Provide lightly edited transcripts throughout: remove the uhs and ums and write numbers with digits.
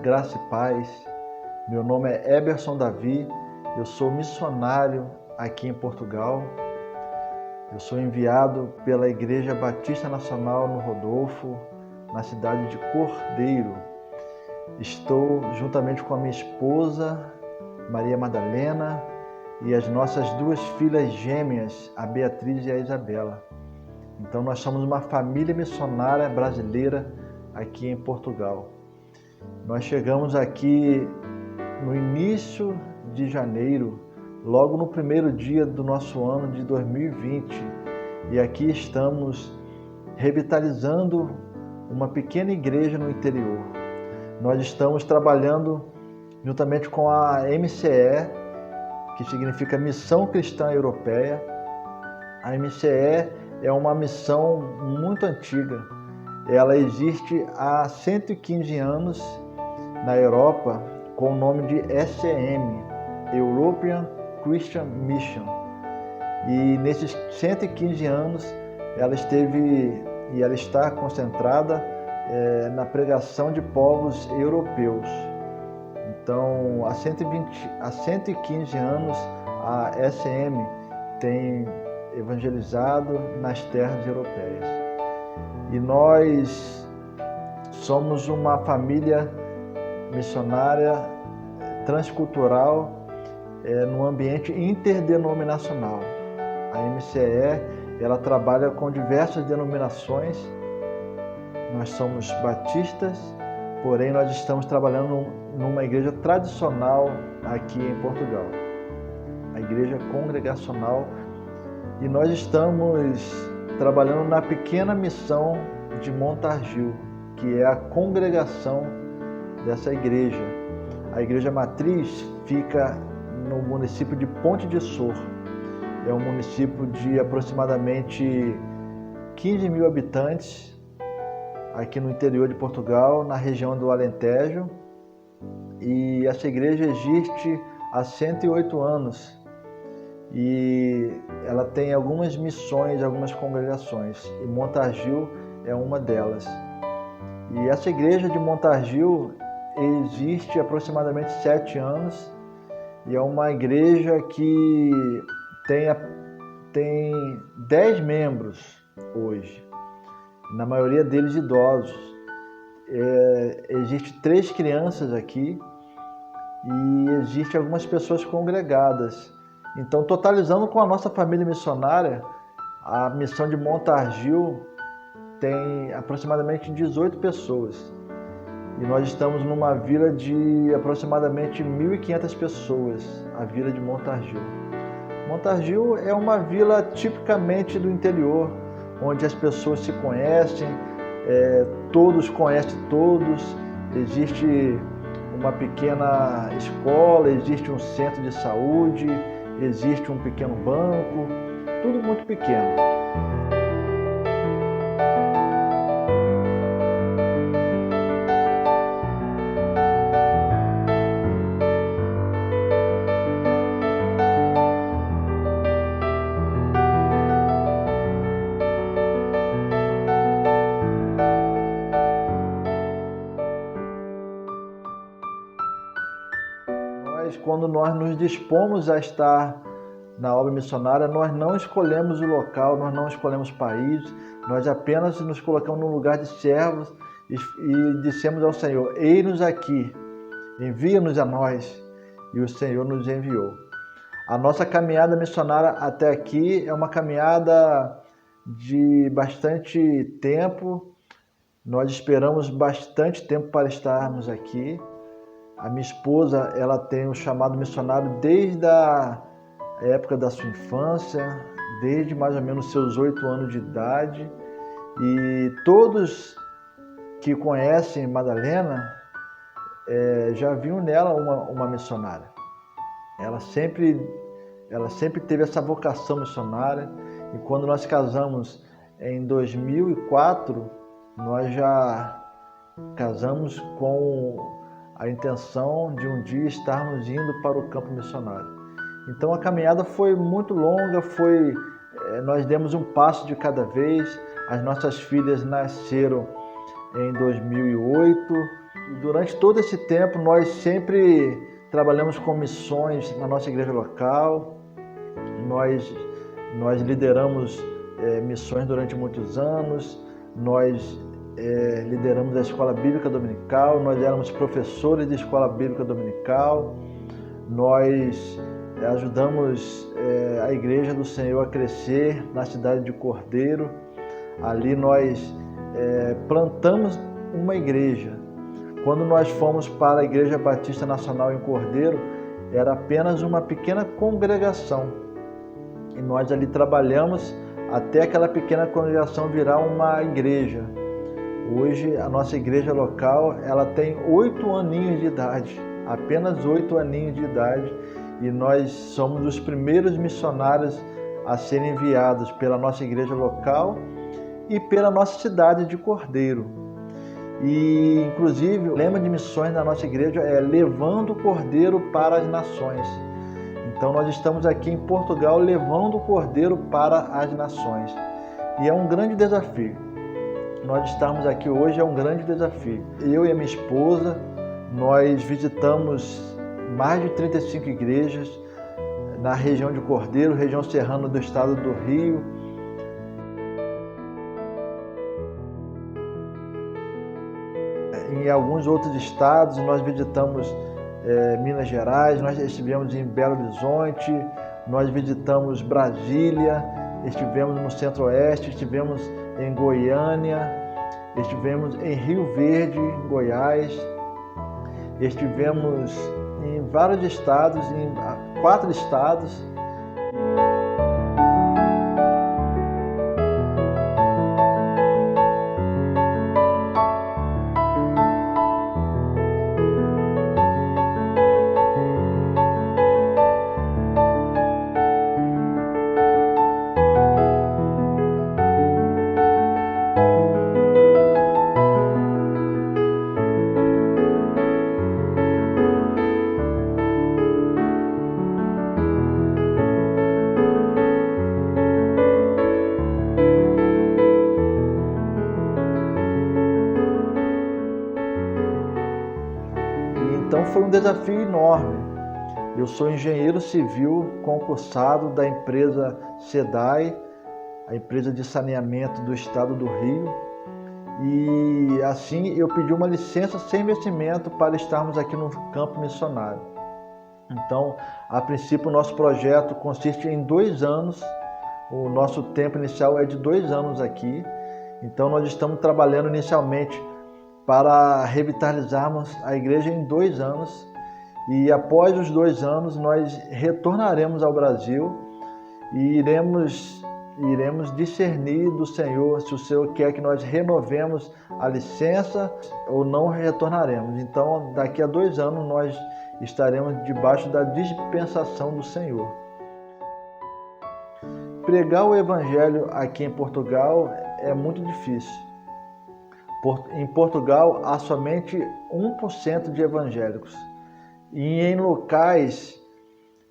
graça e paz. Meu nome é Eberson Davi, eu sou missionário aqui em Portugal. Eu sou enviado pela Igreja Batista Nacional no Rodolfo, na cidade de Cordeiro. Estou juntamente com a minha esposa, Maria Madalena, e as nossas duas filhas gêmeas, a Beatriz e a Isabela. Então nós somos uma família missionária brasileira aqui em Portugal. Nós chegamos aqui no início de janeiro, logo no primeiro dia do nosso ano de 2020, e aqui estamos revitalizando uma pequena igreja no interior. Nós estamos trabalhando juntamente com a MCE, que significa Missão Cristã Europeia. A MCE é uma missão muito antiga. Ela existe há 115 anos na Europa com o nome de ECM, European Christian Mission. E nesses 115 anos ela esteve e ela está concentrada na pregação de povos europeus. Então, há 115 anos a ECM tem evangelizado nas terras europeias. E nós somos uma família missionária transcultural no ambiente interdenominacional. A MCE, ela trabalha com diversas denominações. Nós somos batistas, porém nós estamos trabalhando numa igreja tradicional aqui em Portugal, a igreja congregacional, e nós estamos trabalhando na pequena missão de Montargil, que é a congregação dessa igreja. A igreja matriz fica no município de Ponte de Sor. É um município de aproximadamente 15 mil habitantes, aqui no interior de Portugal, na região do Alentejo. E essa igreja existe há 108 anos. E ela tem algumas missões, algumas congregações, e Montargil é uma delas. E essa igreja de Montargil existe há aproximadamente 7 anos, e é uma igreja que tem 10 membros hoje, na maioria deles idosos. Existem 3 crianças aqui e existem algumas pessoas congregadas. Então, totalizando com a nossa família missionária, a missão de Montargil tem aproximadamente 18 pessoas. E nós estamos numa vila de aproximadamente 1.500 pessoas, a vila de Montargil. Montargil é uma vila tipicamente do interior, onde as pessoas se conhecem, todos conhecem todos, existe uma pequena escola, existe um centro de saúde, existe um pequeno banco, tudo muito pequeno. Quando nós nos dispomos a estar na obra missionária, nós não escolhemos o local, nós não escolhemos o país, nós apenas nos colocamos no lugar de servos e dissemos ao Senhor: eis-nos aqui, envia-nos a nós. E o Senhor nos enviou. A nossa caminhada missionária até aqui é uma caminhada de bastante tempo. Nós esperamos bastante tempo para estarmos aqui. A minha esposa, ela tem um chamado missionário desde a época da sua infância, desde mais ou menos seus 8 anos de idade. E todos que conhecem Madalena já viam nela uma missionária. Ela sempre teve essa vocação missionária. E quando nós casamos em 2004, nós já casamos com a intenção de um dia estarmos indo para o campo missionário. Então a caminhada foi muito longa, nós demos um passo de cada vez. As nossas filhas nasceram em 2008. E durante todo esse tempo nós sempre trabalhamos com missões na nossa igreja local. Nós lideramos missões durante muitos anos. Nós lideramos a escola bíblica dominical. Nós éramos professores de escola bíblica dominical. Nós ajudamos a igreja do Senhor a crescer na cidade de Cordeiro. Ali nós plantamos uma igreja. Quando nós fomos para a Igreja Batista Nacional em Cordeiro, era apenas uma pequena congregação. E nós ali trabalhamos até aquela pequena congregação virar uma igreja. Hoje a nossa igreja local, ela tem 8 aninhos de idade, apenas 8 aninhos de idade, e nós somos os primeiros missionários a serem enviados pela nossa igreja local e pela nossa cidade de Cordeiro. E, inclusive, o lema de missões da nossa igreja é levando o Cordeiro para as nações. Então, nós estamos aqui em Portugal levando o Cordeiro para as nações. E é um grande desafio. Nós estarmos aqui hoje é um grande desafio. Eu e a minha esposa, nós visitamos mais de 35 igrejas na região de Cordeiro, região serrana do estado do Rio. Em alguns outros estados, nós visitamos Minas Gerais, nós estivemos em Belo Horizonte, nós visitamos Brasília, estivemos no Centro-Oeste, estivemos em Goiânia, estivemos em Rio Verde, em Goiás, estivemos em vários estados, em 4 estados. Então foi um desafio enorme. Eu sou engenheiro civil concursado da empresa SEDAI, a empresa de saneamento do estado do Rio, e assim eu pedi uma licença sem vencimento para estarmos aqui no campo missionário. Então, a princípio, o nosso projeto consiste em 2 anos, o nosso tempo inicial é de 2 anos aqui, então nós estamos trabalhando inicialmente para revitalizarmos a igreja em 2 anos, e após os 2 anos nós retornaremos ao Brasil e iremos discernir do Senhor se o Senhor quer que nós renovemos a licença ou não retornaremos. Então, daqui a 2 anos nós estaremos debaixo da dispensação do Senhor. Pregar o Evangelho aqui em Portugal é muito difícil. Em Portugal há somente 1% de evangélicos. E em locais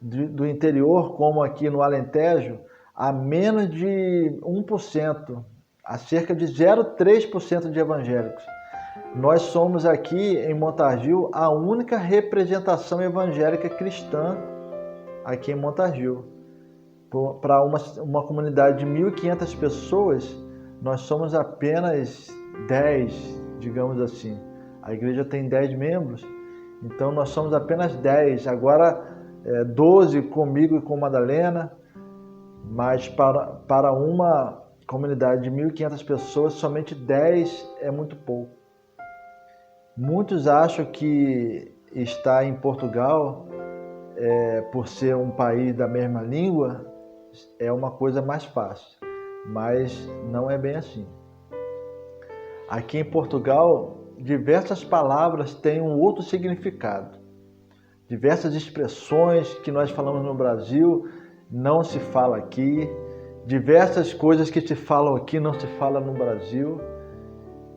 do interior, como aqui no Alentejo, há menos de 1%, há cerca de 0,3% de evangélicos. Nós somos aqui em Montargil a única representação evangélica cristã aqui em Montargil. Para uma comunidade de 1.500 pessoas, nós somos apenas 10, digamos assim. A igreja tem 10 membros, então nós somos apenas 10. Agora 12 comigo e com Madalena, mas para uma comunidade de 1.500 pessoas, somente 10 é muito pouco. Muitos acham que estar em Portugal, por ser um país da mesma língua, é uma coisa mais fácil, mas não é bem assim. Aqui em Portugal, diversas palavras têm um outro significado. Diversas expressões que nós falamos no Brasil não se fala aqui. Diversas coisas que se falam aqui não se fala no Brasil.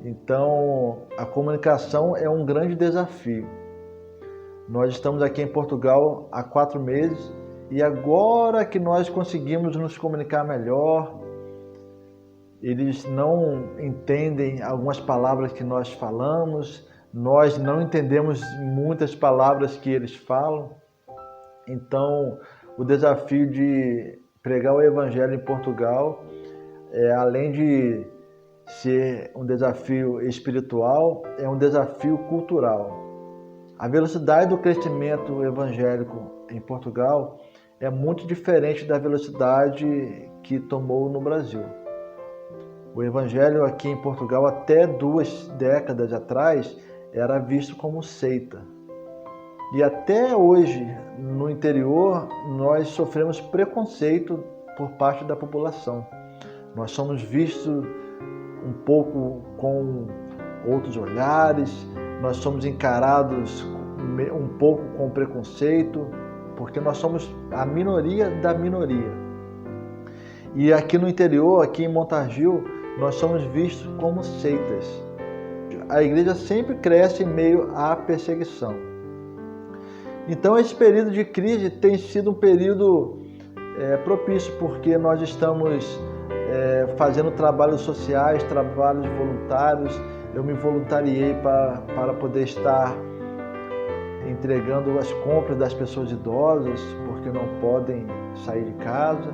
Então, a comunicação é um grande desafio. Nós estamos aqui em Portugal há 4 meses e agora que nós conseguimos nos comunicar melhor eles não entendem algumas palavras que nós falamos, nós não entendemos muitas palavras que eles falam. Então, o desafio de pregar o Evangelho em Portugal, além de ser um desafio espiritual, é um desafio cultural. A velocidade do crescimento evangélico em Portugal é muito diferente da velocidade que tomou no Brasil. O Evangelho aqui em Portugal, até 2 décadas atrás, era visto como seita. E até hoje, no interior, nós sofremos preconceito por parte da população. Nós somos vistos um pouco com outros olhares, nós somos encarados um pouco com preconceito, porque nós somos a minoria da minoria. E aqui no interior, aqui em Montargil, nós somos vistos como seitas. A igreja sempre cresce em meio à perseguição. Então, esse período de crise tem sido um período propício, porque nós estamos fazendo trabalhos sociais, trabalhos voluntários. Eu me voluntariei para poder estar entregando as compras das pessoas idosas, porque não podem sair de casa.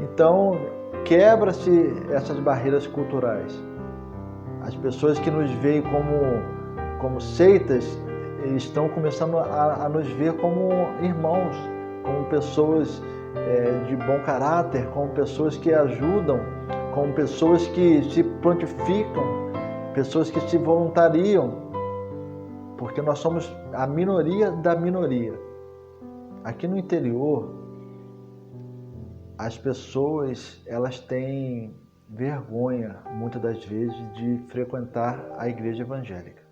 Então, quebra-se essas barreiras culturais. As pessoas que nos veem como seitas estão começando a nos ver como irmãos, como pessoas de bom caráter, como pessoas que ajudam, como pessoas que se prontificam, pessoas que se voluntariam, porque nós somos a minoria da minoria. Aqui no interior, as pessoas, elas têm vergonha, muitas das vezes, de frequentar a igreja evangélica.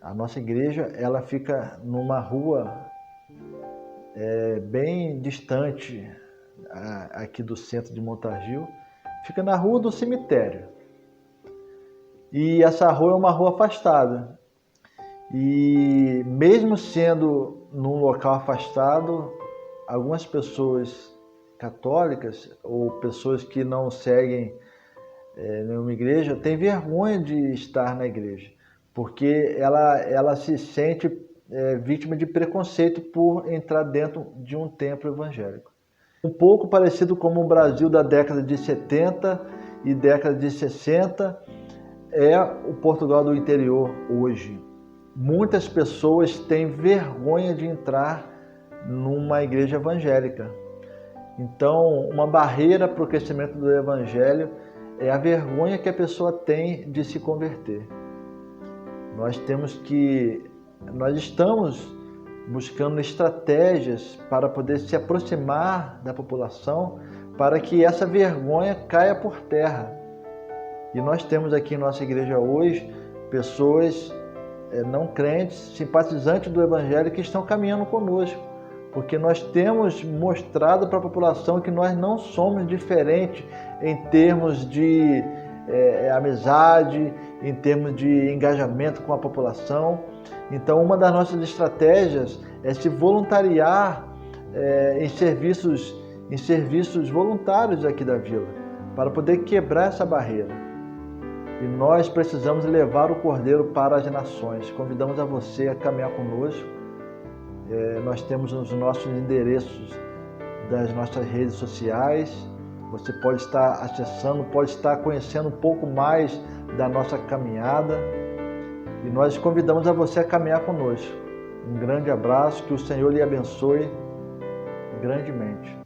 A nossa igreja, ela fica numa rua bem distante aqui do centro de Montargil, fica na rua do cemitério. E essa rua é uma rua afastada. E mesmo sendo num local afastado, algumas pessoas católicas ou pessoas que não seguem nenhuma igreja têm vergonha de estar na igreja, porque ela se sente vítima de preconceito por entrar dentro de um templo evangélico. Um pouco parecido como o Brasil da década de 70 e década de 60 é o Portugal do interior hoje. Muitas pessoas têm vergonha de entrar numa igreja evangélica. Então, uma barreira para o crescimento do evangelho é a vergonha que a pessoa tem de se converter. Nós estamos buscando estratégias para poder se aproximar da população, para que essa vergonha caia por terra. E nós temos aqui em nossa igreja hoje pessoas não crentes, simpatizantes do evangelho, que estão caminhando conosco, porque nós temos mostrado para a população que nós não somos diferentes em termos de amizade, em termos de engajamento com a população. Então, uma das nossas estratégias é se voluntariar em serviços voluntários aqui da vila, para poder quebrar essa barreira. E nós precisamos levar o Cordeiro para as nações. Convidamos a você a caminhar conosco. Nós temos os nossos endereços das nossas redes sociais. Você pode estar acessando, pode estar conhecendo um pouco mais da nossa caminhada. E nós convidamos a você a caminhar conosco. Um grande abraço, que o Senhor lhe abençoe grandemente.